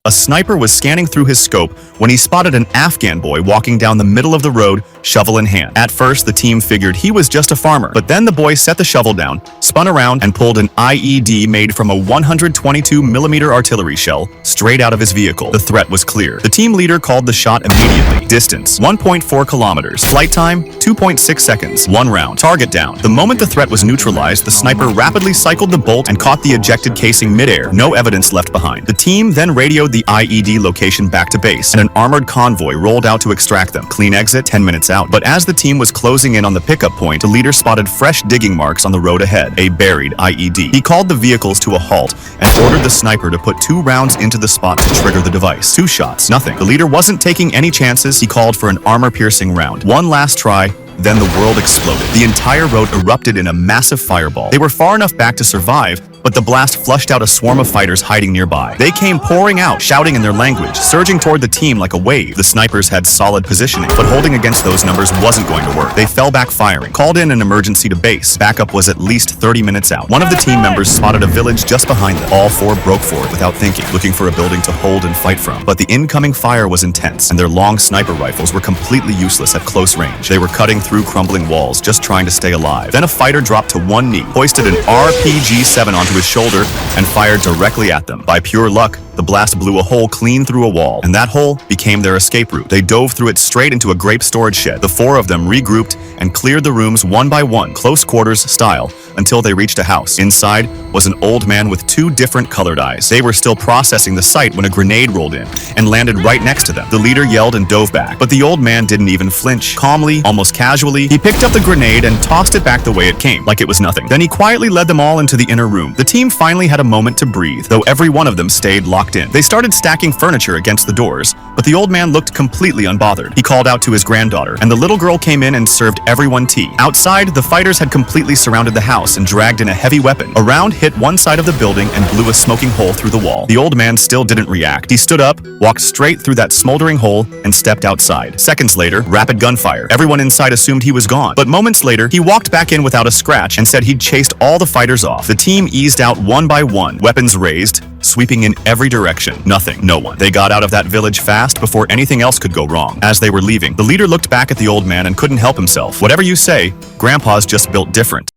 A sniper was scanning through his scope when he spotted an Afghan boy walking down the middle of the road, shovel in hand. At first, the team figured he was just a farmer, but then the boy set the shovel down, spun around, and pulled an IED made from a 122mm artillery shell straight out of his vehicle. The threat was clear. The team leader called the shot immediately. Distance, 1.4 kilometers. Flight time, 2.6 seconds. One round. Target down. The moment the threat was neutralized, the sniper rapidly cycled the bolt and caught the ejected casing midair. No evidence left behind. The team then radioed the IED location back to base, and an armored convoy rolled out to extract them. Clean exit, 10 minutes out. But as the team was closing in on the pickup point, the leader spotted fresh digging marks on the road ahead, a buried IED. He called the vehicles to a halt and ordered the sniper to put 2 rounds into the spot to trigger the device. 2 shots, nothing. The leader wasn't taking any chances. He called for an armor-piercing round. One last try. Then the world exploded. The entire road erupted in a massive fireball. They were far enough back to survive, but the blast flushed out a swarm of fighters hiding nearby. They came pouring out, shouting in their language, surging toward the team like a wave. The snipers had solid positioning, but holding against those numbers wasn't going to work. They fell back firing, called in an emergency to base. Backup was at least 30 minutes out. One of the team members spotted a village just behind them. All 4 broke for it without thinking, looking for a building to hold and fight from. But the incoming fire was intense, and their long sniper rifles were completely useless at close range. They were cutting through crumbling walls, just trying to stay alive. Then a fighter dropped to one knee, hoisted an RPG-7 onto his shoulder, and fired directly at them. By pure luck, the blast blew a hole clean through a wall, and that hole became their escape route. They dove through it straight into a grape storage shed. The 4 of them regrouped and cleared the rooms one by one, close quarters style, until they reached a house. Inside was an old man with 2 different colored eyes. They were still processing the sight when a grenade rolled in and landed right next to them. The leader yelled and dove back, but the old man didn't even flinch. Calmly, almost casually, he picked up the grenade and tossed it back the way it came, like it was nothing. Then he quietly led them all into the inner room. The team finally had a moment to breathe, though every one of them stayed locked in. They started stacking furniture against the doors, but the old man looked completely unbothered. He called out to his granddaughter, and the little girl came in and served everyone tea. Outside, the fighters had completely surrounded the house and dragged in a heavy weapon. A round hit one side of the building and blew a smoking hole through the wall. The old man still didn't react. He stood up, walked straight through that smoldering hole, and stepped outside. Seconds later, rapid gunfire. Everyone inside assumed he was gone, but moments later, he walked back in without a scratch and said he'd chased all the fighters off. The team eased out one by one, weapons raised, sweeping in every direction. Nothing. No one. They got out of that village fast before anything else could go wrong. As they were leaving, the leader looked back at the old man and couldn't help himself. Whatever you say, Grandpa's just built different.